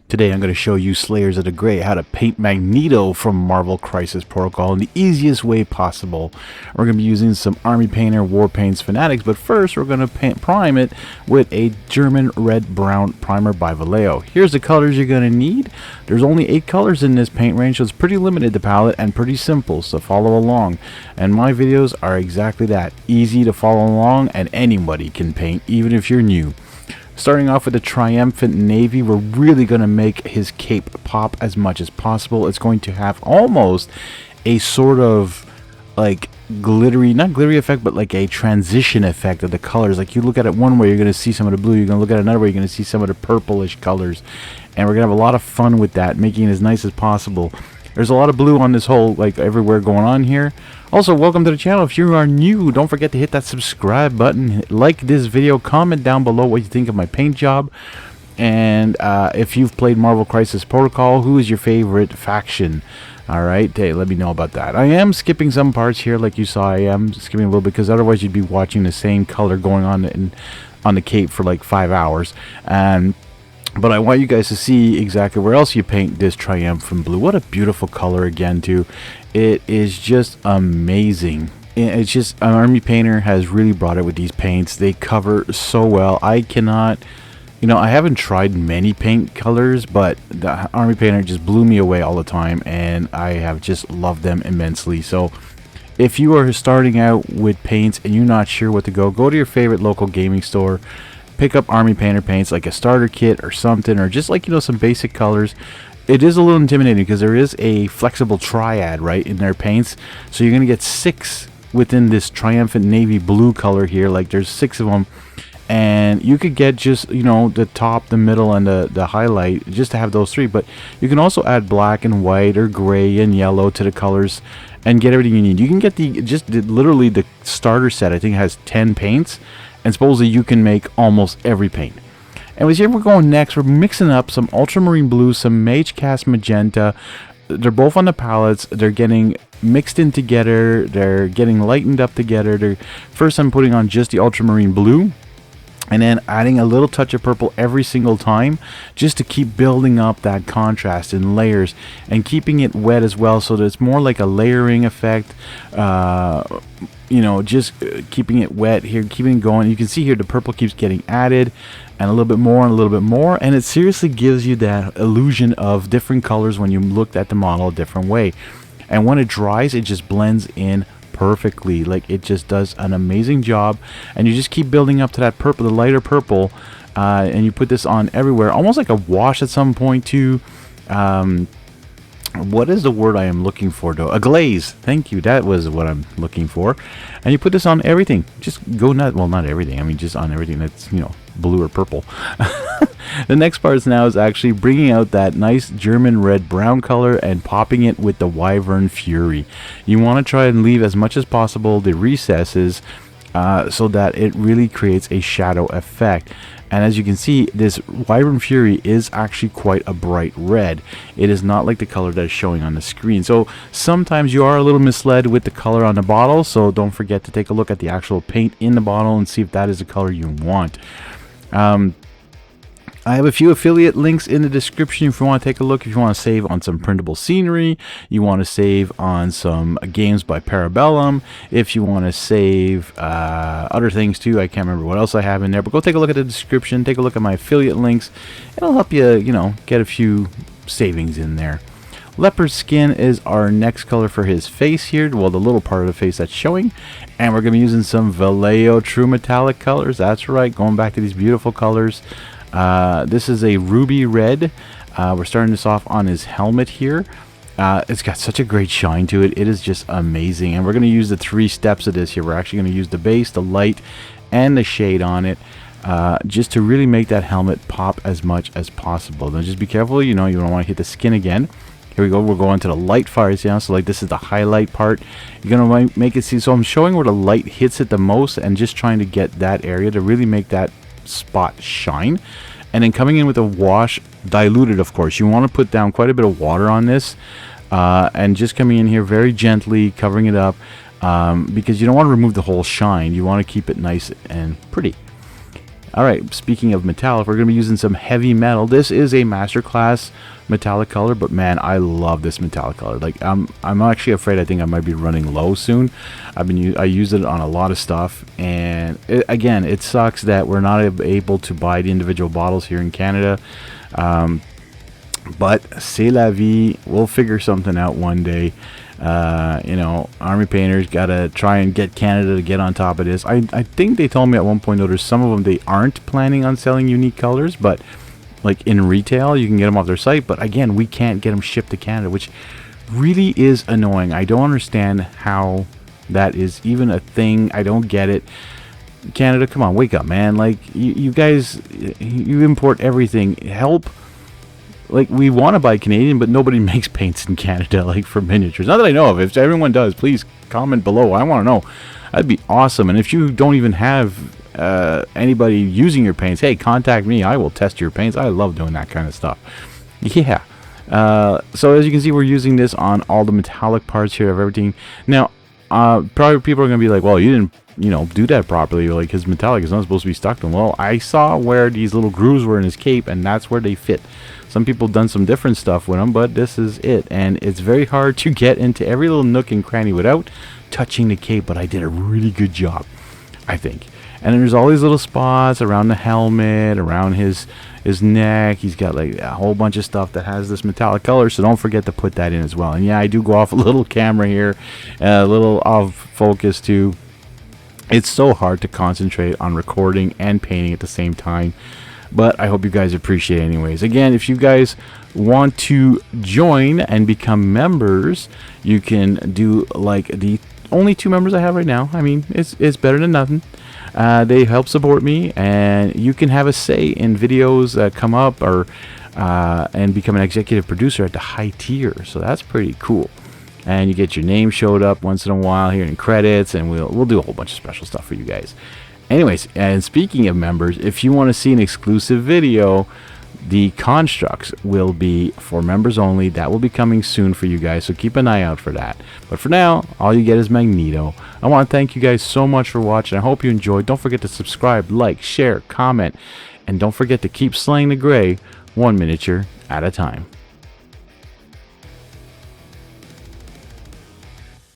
Today I'm going to show you Slayers of the Grey how to paint Magneto from Marvel Crisis Protocol in the easiest way possible. We're going to be using some Army Painter War Paints Fanatics, but first we're going to prime it with a German Red Brown primer by Vallejo. Here's the colors you're going to need. There's only 8 colors in this paint range, so it's pretty limited, the palette, and pretty simple, so follow along. And my videos are exactly that, easy to follow along, and anybody can paint, even if you're new. Starting off with the triumphant navy, we're really going to make his cape pop as much as possible. It's going to have almost a sort of like glittery, not glittery effect, but like a transition effect of the colors. Like you look at it one way, you're going to see some of the blue. You're going to look at another way, you're going to see some of the purplish colors. And we're going to have a lot of fun with that, making it as nice as possible. There's a lot of blue on this whole, like everywhere going on here. Also, welcome to the channel. If you are new, don't forget to hit that subscribe button, like this video, comment down below what you think of my paint job, and if you've played Marvel Crisis Protocol, who is your favorite faction? Alright, hey, let me know about that. I am skipping some parts here, like you saw. I am skipping a little bit because otherwise you'd be watching the same color going on the cape for like 5 hours. But I want you guys to see exactly where else you paint this triumphant blue. What a beautiful color again too. It is just amazing. It's just, an Army Painter has really brought it with these paints. They cover so well. I cannot, I haven't tried many paint colors, but the Army Painter just blew me away all the time, and I have just loved them immensely. So if you are starting out with paints and you're not sure what to go to your favorite local gaming store. Pick up Army Painter paints, like a starter kit or something, or just like, some basic colors. It is a little intimidating because there is a flexible triad, right, in their paints. So you're going to get 6 within this triumphant navy blue color here. Like there's 6 of them. And you could get just, the top, the middle, and the highlight, just to have those 3. But you can also add black and white or gray and yellow to the colors and get everything you need. You can get literally the starter set. I think it has 10 paints. And supposedly you can make almost every paint. And here we're going next. We're mixing up some ultramarine blue, some mage cast magenta. They're both on the palettes. They're getting mixed in together. They're getting lightened up together. First I'm putting on just the ultramarine blue, and then adding a little touch of purple every single time, just to keep building up that contrast in layers and keeping it wet as well, so that it's more like a layering effect. Just keeping it wet here, keeping it going. You can see here the purple keeps getting added, and a little bit more and a little bit more, and it seriously gives you that illusion of different colors when you looked at the model a different way. And when it dries, it just blends in perfectly. Like, it just does an amazing job, and you just keep building up to that purple, the lighter purple, and you put this on everywhere, almost like a wash at some point too. What is the word I am looking for though? A glaze. Thank you. That was what I'm looking for. And you put this on everything. Just go nuts. Well, not everything. I mean, just on everything that's, blue or purple. The next part now is actually bringing out that nice German red brown color and popping it with the Wyvern Fury. You want to try and leave as much as possible the recesses so that it really creates a shadow effect. And as you can see, this Wyvern Fury is actually quite a bright red. It is not like the color that is showing on the screen. So sometimes you are a little misled with the color on the bottle. So don't forget to take a look at the actual paint in the bottle and see if that is the color you want. I have a few affiliate links in the description if you want to take a look. If you want to save on some printable scenery, you want to save on some games by Parabellum, if you want to save other things too. I can't remember what else I have in there, but go take a look at the description, take a look at my affiliate links. It'll help you, get a few savings in there. Leopard skin is our next color for his face here. Well, the little part of the face that's showing. And we're going to be using some Vallejo True Metallic colors. That's right, going back to these beautiful colors. This is a ruby red. We're starting this off on his helmet here. It's got such a great shine to it. It is just amazing. And we're going to use the 3 steps of this here. We're actually going to use the base, the light, and the shade on it. Just to really make that helmet pop as much as possible. Then just be careful, you don't want to hit the skin again. Here we go, we're going to the light fires now. So like this is the highlight part. You're going to make it see. So I'm showing where the light hits it the most and just trying to get that area to really make that spot shine. And then coming in with a wash, diluted of course. You want to put down quite a bit of water on this. And just coming in here very gently, covering it up. Because you don't want to remove the whole shine. You want to keep it nice and pretty. All right, speaking of metallic, we're going to be using some heavy metal. This is a masterclass metallic color, but man, I love this metallic color. Like, I'm actually afraid I think I might be running low soon. I used it on a lot of stuff, and again, it sucks that we're not able to buy the individual bottles here in Canada. But c'est la vie. We'll figure something out one day. You know, Army Painters gotta try and get Canada to get on top of this. I think they told me at one point, though, there's some of them they aren't planning on selling unique colors, but like in retail you can get them off their site, but again, we can't get them shipped to Canada, which really is annoying. I don't understand how that is even a thing. I don't get it. Canada, come on, wake up, man. Like, you guys, you import everything. Help. Like, we want to buy Canadian, but nobody makes paints in Canada, like, for miniatures. Not that I know of. If everyone does, please comment below. I want to know. That'd be awesome. And if you don't even have anybody using your paints, hey, contact me. I will test your paints. I love doing that kind of stuff. Yeah. So as you can see, we're using this on all the metallic parts here of everything. Now, probably people are going to be like, well, you didn't, you know, do that properly. Like, his metallic is not supposed to be stuck to him. Well, I saw where these little grooves were in his cape, and that's where they fit. Some people have done some different stuff with them, but this is it. And it's very hard to get into every little nook and cranny without touching the cape, but I did a really good job, I think. And then there's all these little spots around the helmet, around his neck. He's got like a whole bunch of stuff that has this metallic color, so don't forget to put that in as well. And yeah, I do go off a little camera here, a little off focus too. It's so hard to concentrate on recording and painting at the same time, but I hope you guys appreciate it anyways. Again, if you guys want to join and become members, you can do like the only 2 members I have right now. I mean, it's better than nothing. They help support me, and you can have a say in videos that come up, or and become an executive producer at the high tier. So that's pretty cool. And you get your name showed up once in a while here in credits, and we'll do a whole bunch of special stuff for you guys. Anyways, and speaking of members, if you want to see an exclusive video, the constructs will be for members only. That will be coming soon for you guys, so keep an eye out for that. But for now, all you get is Magneto. I want to thank you guys so much for watching. I hope you enjoyed. Don't forget to subscribe, like, share, comment, and don't forget to keep slaying the gray one miniature at a time.